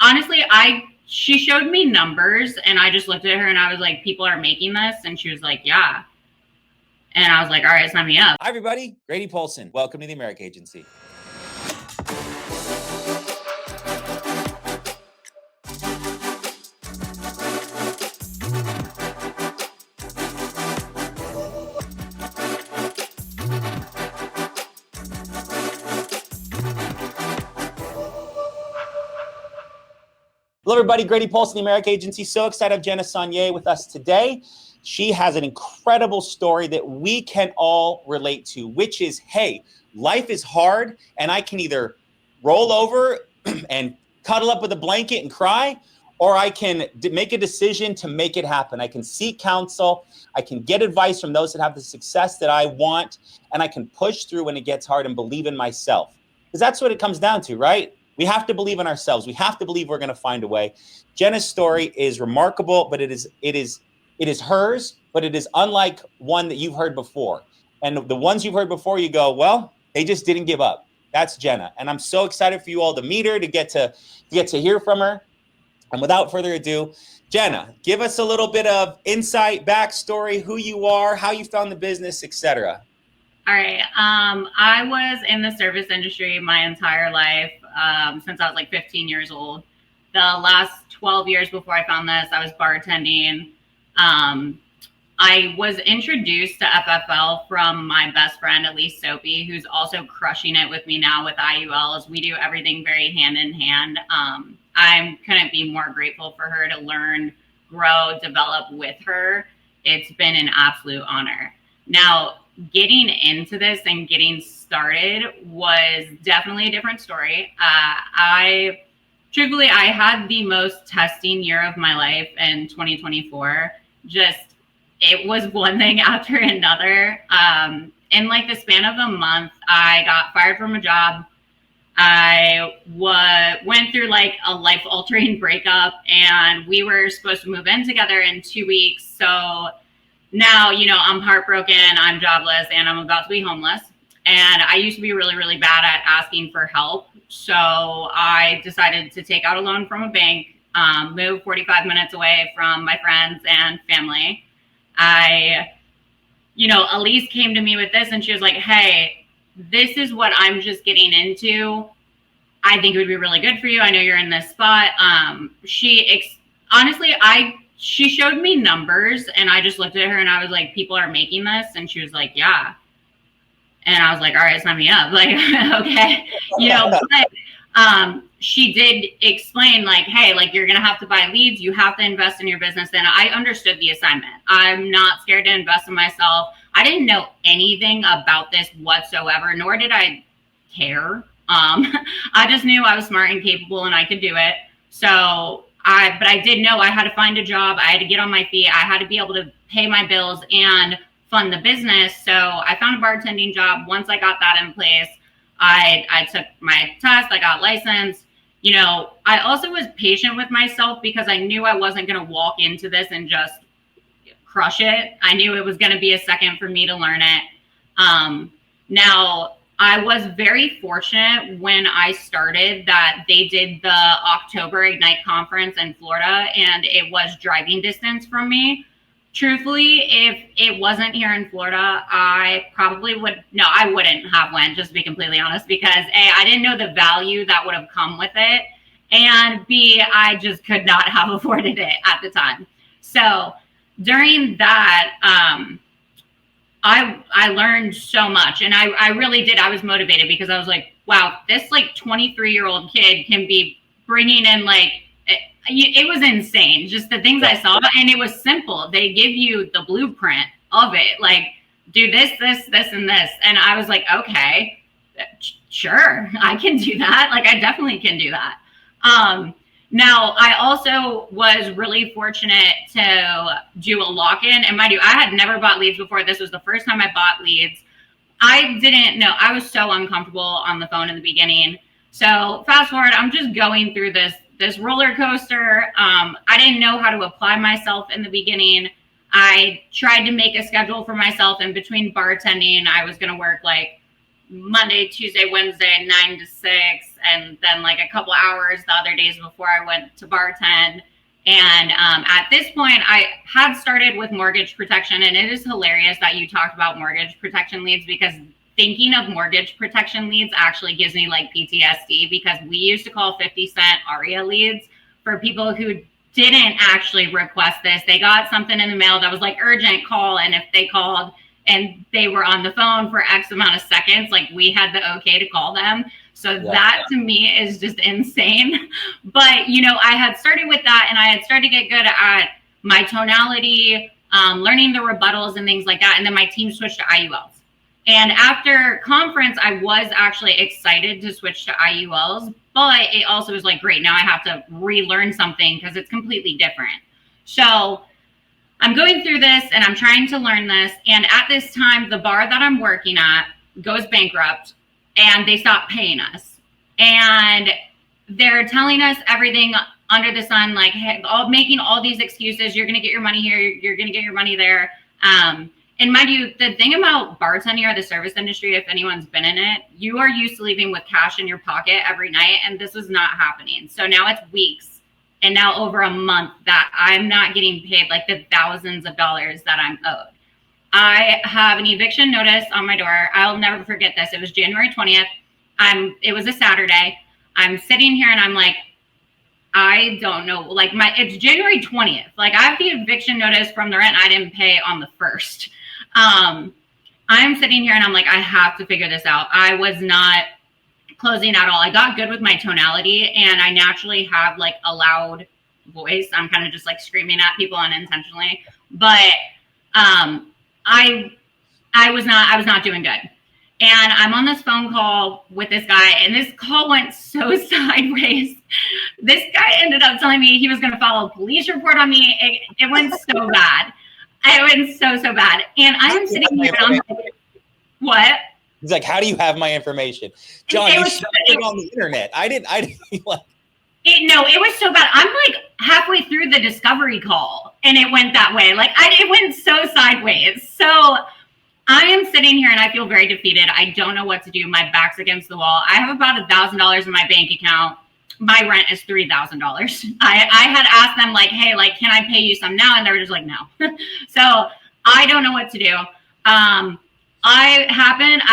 honestly, she showed me numbers and I just looked at her and I was like, people are making this. And she was like, yeah. And I was like, all right, sign me up. Hi, everybody. Grady Polson. Welcome to the America Agency. Hello, everybody. Grady Polson, the America Agency. So excited to have Jenna Saunier with us today. She has an incredible story that we can all relate to, which is, hey, life is hard, and I can either roll over and cuddle up with a blanket and cry, or I can make a decision to make it happen. I can seek counsel. I can get advice from those that have the success that I want, and I can push through when it gets hard and believe in myself. Because that's what it comes down to, right? We have to believe in ourselves. We have to believe we're going to find a way. Jenna's story is remarkable, but it is hers, but it is unlike one that you've heard before. And the ones you've heard before, you go, well, they just didn't give up. That's Jenna. And I'm so excited for you all to meet her, to get to hear from her. And without further ado, Jenna, give us a little bit of insight, backstory, who you are, how you found the business, etc. All right. I was in the service industry my entire life, since I was like 15 years old. The last 12 years before I found this, I was bartending. I was introduced to FFL from my best friend, Elise Soapy, who's also crushing it with me now with IULs. We do everything very hand in hand. I couldn't be more grateful for her to learn, grow, develop with her. It's been an absolute honor. Now, getting into this and getting started was definitely a different story. Truthfully, I had the most testing year of my life in 2024. It was one thing after another. In like the span of a month, I got fired from a job. I went through like a life-altering breakup, and we were supposed to move in together in 2 weeks. So now, I'm heartbroken, I'm jobless, and I'm about to be homeless. And I used to be really, really bad at asking for help. So I decided to take out a loan from a bank, move 45 minutes away from my friends and family. Elise came to me with this and she was like, hey, this is what I'm just getting into. I think it would be really good for you. I know you're in this spot. She showed me numbers and I just looked at her and I was like, people are making this. And she was like, yeah. And I was like, all right, sign me up. Like, okay, but she did explain like, hey, like you're going to have to buy leads. You have to invest in your business. And I understood the assignment. I'm not scared to invest in myself. I didn't know anything about this whatsoever, nor did I care. I just knew I was smart and capable and I could do it. But I did know I had to find a job. I had to get on my feet. I had to be able to pay my bills and fund the business. So I found a bartending job. Once I got that in place, I took my test. I got licensed. I also was patient with myself because I knew I wasn't going to walk into this and just crush it. I knew it was going to be a second for me to learn it. Now, I was very fortunate when I started that they did the October Ignite conference in Florida, and it was driving distance from me. Truthfully, if it wasn't here in Florida, I wouldn't have went, just to be completely honest, because A, I didn't know the value that would have come with it, and B, I just could not have afforded it at the time. So during that, I learned so much, and I really did. I was motivated because I was like, wow, this like 23-year-old kid can be bringing in like, it was insane. Just the things I saw, and it was simple. They give you the blueprint of it. Like, do this, this, this, and this. And I was like, okay, sure, I can do that. Like, I definitely can do that. Now, I also was really fortunate to do a lock-in. And mind you, I had never bought leads before. This was the first time I bought leads. I didn't know. I was so uncomfortable on the phone in the beginning. So fast forward, I'm just going through this roller coaster. I didn't know how to apply myself in the beginning. I tried to make a schedule for myself in between bartending. I was going to work like Monday, Tuesday, Wednesday, 9 to 6. And then like a couple hours the other days before I went to bartend. And at this point, I had started with mortgage protection. And it is hilarious that you talked about mortgage protection leads, because thinking of mortgage protection leads actually gives me like PTSD, because we used to call 50-cent ARIA leads for people who didn't actually request this. They got something in the mail that was like urgent, call. And if they called and they were on the phone for X amount of seconds, like we had the okay to call them. So that to me is just insane. But, you know, I had started with that, and I had started to get good at my tonality, learning the rebuttals and things like that. And then my team switched to IULs. And after conference, I was actually excited to switch to IULs, but it also was like, great, now I have to relearn something because it's completely different. So I'm going through this and I'm trying to learn this. And at this time, the bar that I'm working at goes bankrupt and they stop paying us. And they're telling us everything under the sun, like, hey, making all these excuses. You're going to get your money here. You're going to get your money there. And mind you, the thing about bartending or the service industry, if anyone's been in it, you are used to leaving with cash in your pocket every night. And this was not happening. So now it's weeks and now over a month that I'm not getting paid like the thousands of dollars that I'm owed. I have an eviction notice on my door. I'll never forget this. It was January 20th. It was a Saturday. I'm sitting here and I'm like, I don't know. Like it's January 20th. Like I have the eviction notice from the rent I didn't pay on the 1st. I'm sitting here and I'm like, I have to figure this out. I was not closing at all. I got good with my tonality and I naturally have like a loud voice. I'm kind of just like screaming at people unintentionally, but, I was not doing good. And I'm on this phone call with this guy, and this call went so sideways. This guy ended up telling me he was going to file a police report on me. It went so bad. It went so bad. And I am sitting here and I'm like, what? He's like, how do you have my information? John, you shared it on the internet. I didn't like. No, it was so bad. I'm like halfway through the discovery call and it went that way. Like it went so sideways. So I am sitting here and I feel very defeated. I don't know what to do. My back's against the wall. I have about $1,000 in my bank account. My rent is $3,000. I had asked them like, hey, like, can I pay you some now? And they were just like, no. So I don't know what to do. I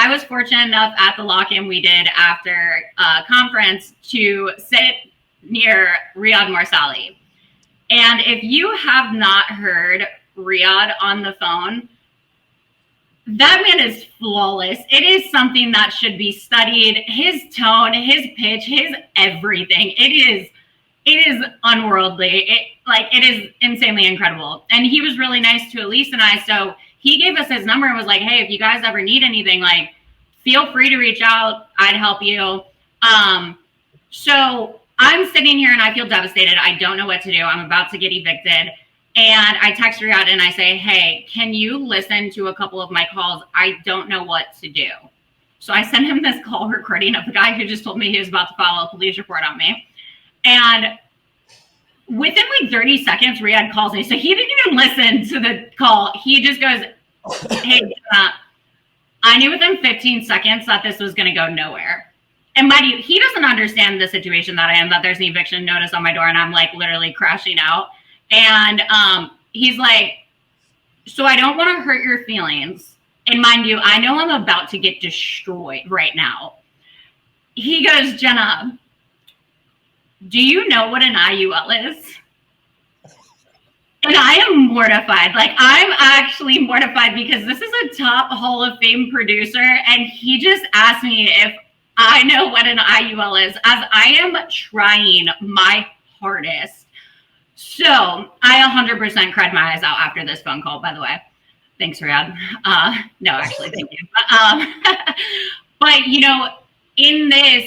was fortunate enough at the lock-in we did after conference to sit near Riyad Marsali. And if you have not heard Riyad on the phone, that man is flawless. It is something that should be studied. His tone, his pitch, his everything. It is unworldly. It is insanely incredible. And he was really nice to Elise and I. So he gave us his number and was like, hey, if you guys ever need anything, like, feel free to reach out. I'd help you. So I'm sitting here and I feel devastated. I don't know what to do. I'm about to get evicted. And I text Riyad and I say, hey, can you listen to a couple of my calls? I don't know what to do. So I sent him this call recording of the guy who just told me he was about to file a police report on me. And within like 30 seconds, Riyad calls me. So he didn't even listen to the call. He just goes, hey, I knew within 15 seconds that this was going to go nowhere. And mind you, he doesn't understand the situation that I am, that there's an eviction notice on my door and I'm like literally crashing out. And he's like, so I don't want to hurt your feelings. And mind you, I know I'm about to get destroyed right now. He goes, Jenna, do you know what an IUL is? And I am mortified. Like, I'm actually mortified because this is a top Hall of Fame producer. And he just asked me if I know what an IUL is, as I am trying my hardest. So I 100% cried my eyes out after this phone call, by the way. Thanks, Riyad. No, actually, thank you. But, you know, in this,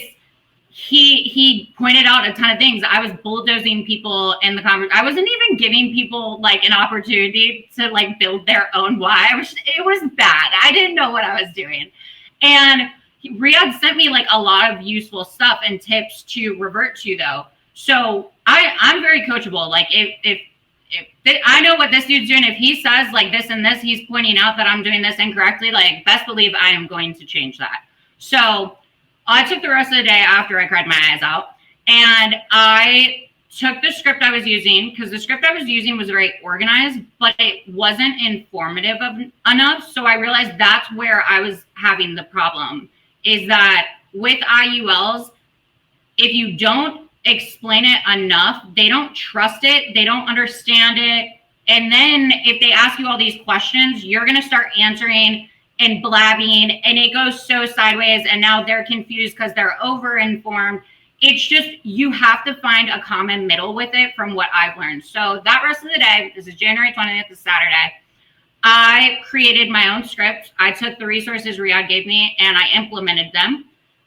he pointed out a ton of things. I was bulldozing people in the conversation. I wasn't even giving people like an opportunity to like build their own why. It was bad. I didn't know what I was doing. And Riyad sent me like a lot of useful stuff and tips to revert to, though. So I'm very coachable. Like if I know what this dude's doing, if he says like this and this, he's pointing out that I'm doing this incorrectly, like best believe I am going to change that. So I took the rest of the day after I cried my eyes out, and I took the script I was using, because the script I was using was very organized, but it wasn't informative enough. So I realized that's where I was having the problem, is that with IULs, if you don't explain it enough, they don't trust it, they don't understand it. And then if they ask you all these questions, you're going to start answering and blabbing, and it goes so sideways, and now they're confused because they're over-informed. It's just, you have to find a common middle with it from what I've learned. So that rest of the day, this is January 20th, this Saturday, I created my own script. I took the resources Riyadh gave me and I implemented them.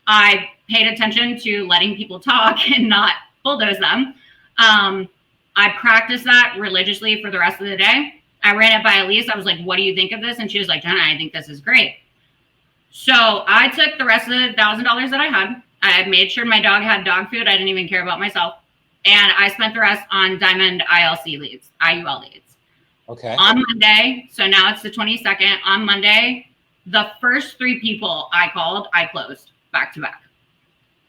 I paid attention to letting people talk and not bulldoze them. I practiced that religiously for the rest of the day. I ran it by Elise. I was like, what do you think of this? And she was like, Jenna, I think this is great. So I took the rest of the $1,000 that I had. I made sure my dog had dog food. I didn't even care about myself. And I spent the rest on Diamond ILC leads, IUL leads. Okay. On Monday, so now it's the 22nd. On Monday, the first 3 people I called, I closed back to back.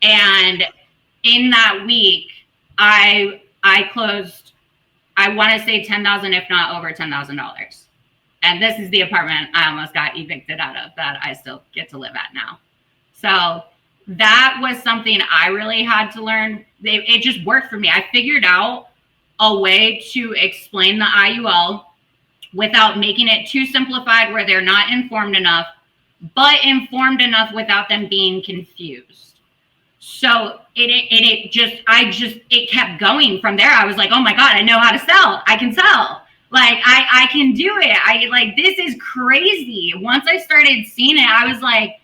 And in that week, I closed, I want to say $10,000, if not over $10,000. And this is the apartment I almost got evicted out of that I still get to live at now. So that was something I really had to learn. It just worked for me. I figured out a way to explain the IUL without making it too simplified where they're not informed enough, but informed enough without them being confused. So it kept going from there. I was like, oh my God, I know how to sell. I can sell. Like, I can do it. This is crazy. Once I started seeing it, I was like,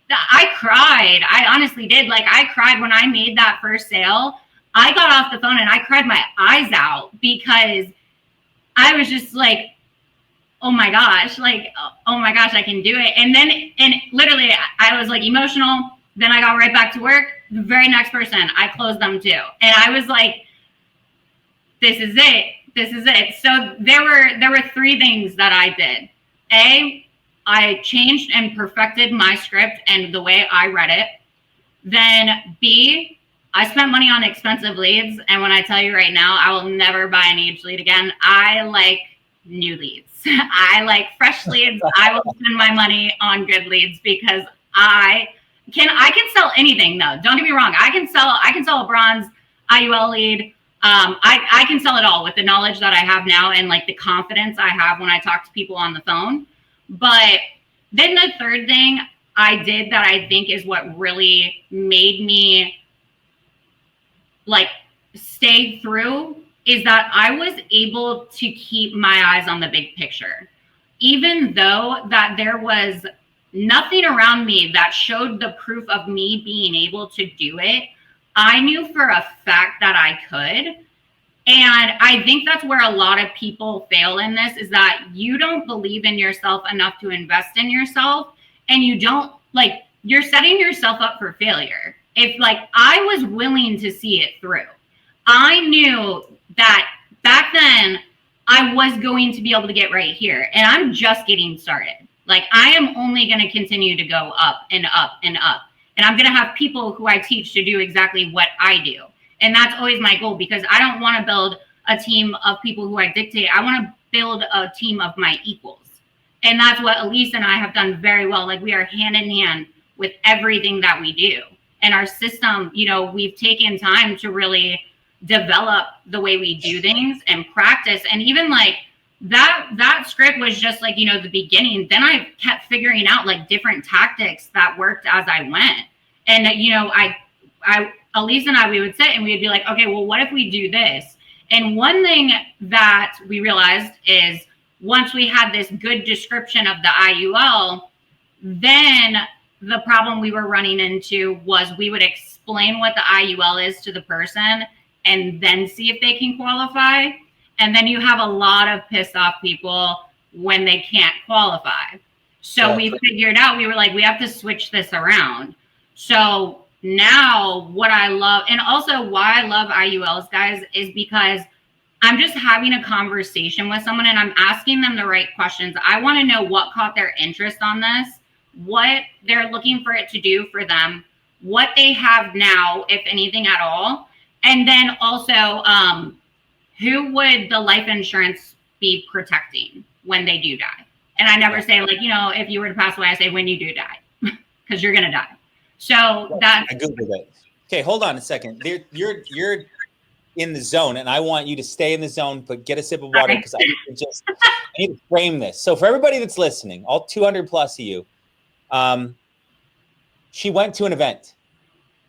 I cried. I honestly did. Like, I cried when I made that first sale. I got off the phone and I cried my eyes out because I was just like, oh my gosh, I can do it. And literally I was like emotional. Then I got right back to work. The very next person, I closed them too. And I was like, this is it. This is it. So there were 3 things that I did. A, I changed and perfected my script and the way I read it. Then B, I spent money on expensive leads. And when I tell you right now, I will never buy an aged lead again. I like new leads. I like fresh leads. I will spend my money on good leads because I can sell anything though. Don't get me wrong. I can sell a bronze IUL lead. I can sell it all with the knowledge that I have now and like the confidence I have when I talk to people on the phone. But then the third thing I did that I think is what really made me like stay through is that I was able to keep my eyes on the big picture. Even though that there was nothing around me that showed the proof of me being able to do it, I knew for a fact that I could. And I think that's where a lot of people fail in this, is that you don't believe in yourself enough to invest in yourself. And you don't, like, you're setting yourself up for failure. If like I was willing to see it through, I knew that back then I was going to be able to get right here. And I'm just getting started. Like, I am only going to continue to go up and up and up. And I'm going to have people who I teach to do exactly what I do. And that's always my goal, because I don't want to build a team of people who I dictate. I want to build a team of my equals. And that's what Elise and I have done very well. Like, we are hand in hand with everything that we do. And our system, you know, we've taken time to really develop the way we do things and practice. And even like that script was just like, you know, the beginning. Then I kept figuring out like different tactics that worked as I went. And, you know, Elise and I, we would sit and we'd be like, okay, well, what if we do this? And one thing that we realized is once we had this good description of the IUL, then the problem we were running into was we would explain what the IUL is to the person and then see if they can qualify. And then you have a lot of pissed off people when they can't qualify. So we figured out, we were like, we have to switch this around. So now what I love, and also why I love IULs, guys, is because I'm just having a conversation with someone and I'm asking them the right questions. I want to know what caught their interest on this, what they're looking for it to do for them, what they have now, if anything at all, and then also who would the life insurance be protecting when they do die? And I never say like, if you were to pass away, I say when you do die, because you're gonna die. So that's I googled it. Okay, hold on a second. You're in the zone, and I want you to stay in the zone, but get a sip of water because I need to frame this. So for everybody that's listening, all 200 plus of you, she went to an event,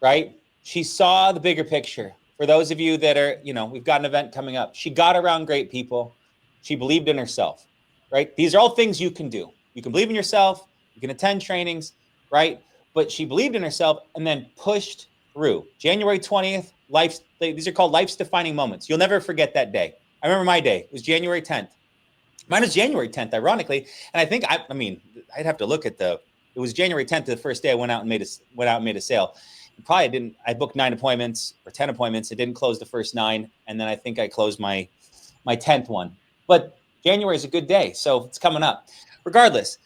right? She saw the bigger picture. For those of you that are, we've got an event coming up. She got around great people. She believed in herself, right? These are all things you can do. You can believe in yourself. You can attend trainings, right? But she believed in herself and then pushed through. January 20th, these are called life's defining moments. You'll never forget that day. I remember my day. It was January 10th. Mine was January 10th, ironically. And I think, I'd have to look at it was January 10th, the first day I went out and made a sale. I booked 9 appointments or 10 appointments. It didn't close the first 9. And then I think I closed my 10th one. But January is a good day. So it's coming up. Regardless,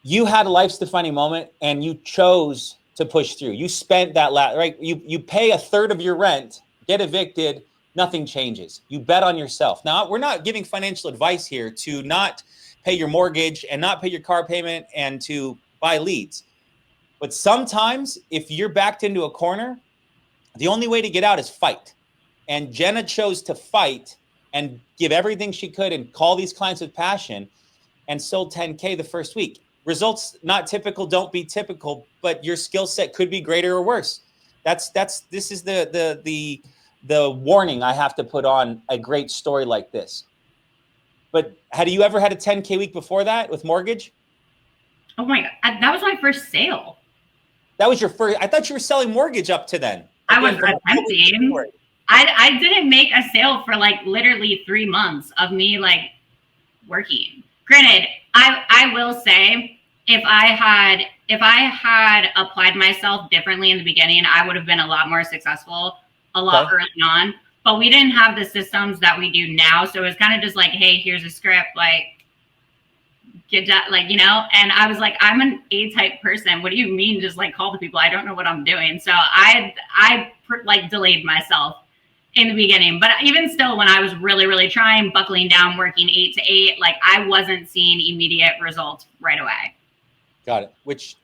you had a life's defining moment and you chose to push through. You spent that right? You pay a third of your rent, get evicted, nothing changes. You bet on yourself. Now, we're not giving financial advice here to not pay your mortgage and not pay your car payment and to buy leads. But sometimes if you're backed into a corner, the only way to get out is fight. And Jenna chose to fight and give everything she could and call these clients with passion and sold 10K the first week. Results not typical, don't be typical, but your skill set could be greater or worse. This is the warning I have to put on a great story like this. But had you ever had a 10K week before that with mortgage? Oh my God, that was my first sale. That was your first. I thought you were selling mortgage up to then. I was attempting. I didn't make a sale for like literally 3 months of me like working. Granted, I will say if I had applied myself differently in the beginning, I would have been a lot more successul a lot early on. But we didn't have the systems that we do now, so it was kind of just like, hey, here's a script, like get that, like, and I was like, I'm an A-type person. What do you mean just like call the people? I don't know what I'm doing. So I like delayed myself in the beginning, but even still, when I was really, really trying, buckling down, working 8 to 8, like I wasn't seeing immediate results right away. Got it.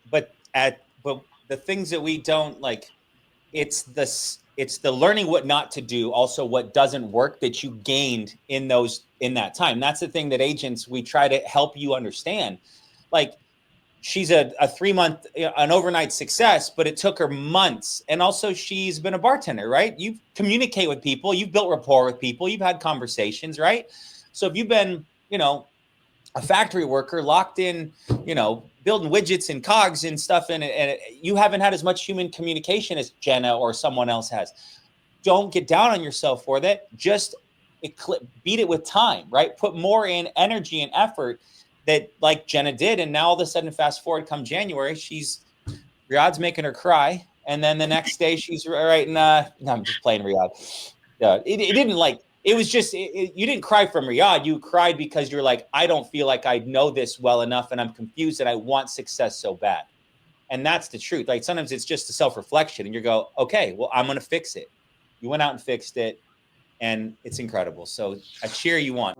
But the things that we don't like, it's the learning what not to do, also what doesn't work that you gained in that time. That's the thing that agents, we try to help you understand. Like, she's a 3-month, an overnight success, but it took her months. And also she's been a bartender, right? You communicate with people, you've built rapport with people, you've had conversations, right? So if you've been, a factory worker locked in, building widgets and cogs and stuff, and you haven't had as much human communication as Jenna or someone else has. Don't get down on yourself for that. Just beat it with time, right? Put more in energy and effort that like Jenna did. And now all of a sudden, fast forward come January, Riyadh's making her cry. And then the next day she's writing, no, I'm just playing Riyadh. It didn't like, it was just, you didn't cry from Riyadh. You cried because you're like, I don't feel like I know this well enough and I'm confused and I want success so bad. And that's the truth. Like sometimes it's just a self-reflection and you go, okay, well, I'm going to fix it. You went out and fixed it and it's incredible. So I cheer you on.